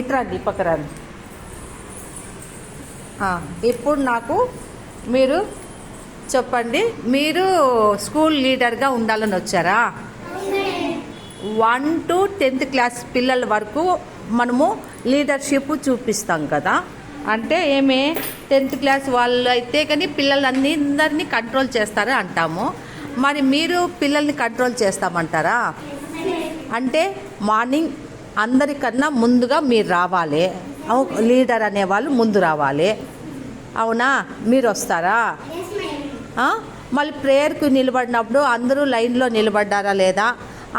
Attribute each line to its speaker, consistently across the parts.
Speaker 1: ఇట్రాండి పక్కరాండి. ఇప్పుడు నాకు మీరు చెప్పండి, మీరు స్కూల్ లీడర్గా ఉండాలని వచ్చారా? 1 to 10th క్లాస్ పిల్లల వరకు మనము లీడర్షిప్ చూపిస్తాం కదా. అంటే ఏమే 10th క్లాస్ వాళ్ళు అయితే కానీ పిల్లలందరినీ కంట్రోల్ చేస్తారా అంటాము. మరి మీరు పిల్లల్ని కంట్రోల్ చేస్తామంటారా? అంటే మార్నింగ్ అందరికన్నా ముందుగా మీరు రావాలి, లీడర్ అనేవాళ్ళు ముందు రావాలి. అవునా? మీరు వస్తారా? మళ్ళీ ప్రేయర్కి నిలబడినప్పుడు అందరూ లైన్లో నిలబడ్డారా లేదా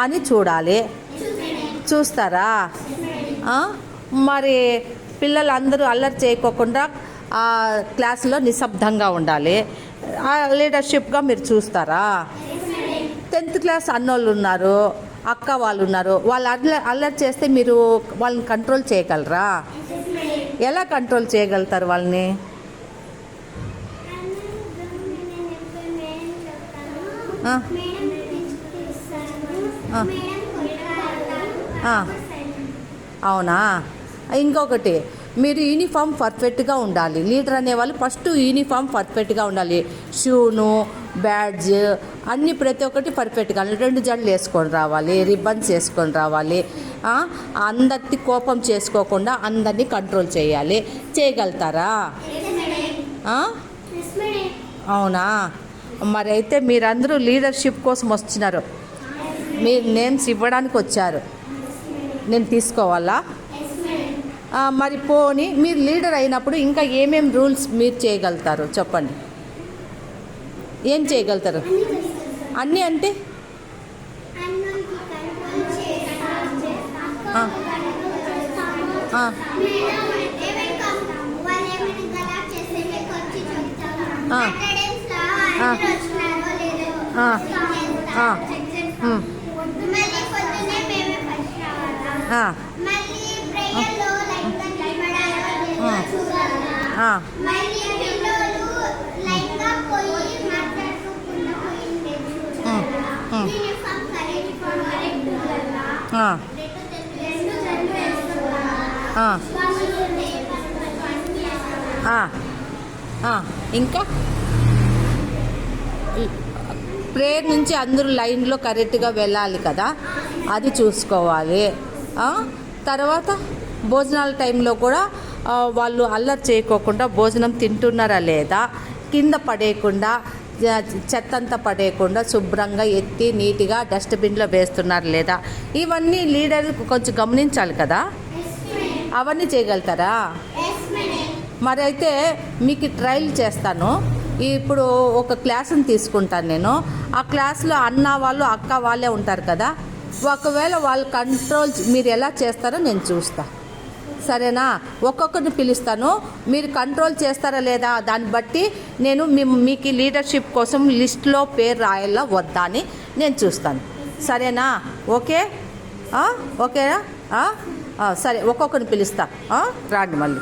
Speaker 1: అని చూడాలి. చూస్తారా? మరి పిల్లలందరూ అల్లరి చేయకోకుండా క్లాసులో నిశ్శబ్దంగా ఉండాలి. లీడర్షిప్గా మీరు చూస్తారా? 10th క్లాస్ అన్నోళ్ళు ఉన్నారు, అక్క వాళ్ళు ఉన్నారు, వాళ్ళు అల్లరి చేస్తే మీరు వాళ్ళని కంట్రోల్ చేయగలరా? ఎలా కంట్రోల్ చేయగలుగుతారు వాళ్ళని? అవునా? ఇంకొకటి, మీరు యూనిఫామ్ పర్ఫెక్ట్గా ఉండాలి. లీడర్ అనేవాళ్ళు ఫస్ట్ యూనిఫామ్ పర్ఫెక్ట్గా ఉండాలి. షూను, బ్యాడ్జ్ అన్నీ ప్రతి ఒక్కటి పర్ఫెక్ట్గా 2 జడలు వేసుకొని రావాలి, రిబ్బన్స్ వేసుకొని రావాలి. అందరికీ కోపం చేసుకోకుండా అందరినీ కంట్రోల్ చేయాలి. చేయగలుగుతారా? అవునా? మరి అయితే మీరందరూ లీడర్షిప్ కోసం వచ్చినారు, మీరు నేమ్స్ ఇవ్వడానికి వచ్చారు, నేను తీసుకోవాలా? మరి పోనీ మీరు లీడర్ అయినప్పుడు ఇంకా ఏమేమి రూల్స్ మీరు చేయగలుగుతారు చెప్పండి. ఏం చేయగలుగుతారు? అన్నీ అంటే ఇంకా ప్రేయర్ నుంచి అందరూ లైన్లో కరెక్ట్గా వెళ్ళాలి కదా, అది చూసుకోవాలి. తర్వాత భోజనాల టైంలో కూడా వాళ్ళు అల్లరి చేయకోకుండా భోజనం తింటున్నారా లేదా, కింద పడేయకుండా చెత్తంతా పడేయకుండా శుభ్రంగా ఎత్తి నీట్గా డస్ట్బిన్లో వేస్తున్నారు లేదా, ఇవన్నీ లీడర్ కొంచెం గమనించాలి కదా. అవన్నీ చేయగలుగుతారా? మరి అయితే మీకు ట్రయల్ చేస్తాను. ఇప్పుడు ఒక క్లాసుని తీసుకుంటాను నేను. ఆ క్లాస్లో అన్న వాళ్ళు అక్క వాళ్ళే ఉంటారు కదా, ఒకవేళ వాళ్ళు కంట్రోల్ మీరు ఎలా చేస్తారో నేను చూస్తా. సరేనా? ఒక్కొక్కరిని పిలుస్తాను, మీరు కంట్రోల్ చేస్తారా లేదా దాన్ని బట్టి నేను మీకు లీడర్షిప్ కోసం లిస్ట్లో పేరు రాయాలా వద్దా అని నేను చూస్తాను. సరేనా? ఓకే? ఓకేనా? సరే, ఒక్కొక్కరిని పిలుస్తా. రాండి మళ్ళీ.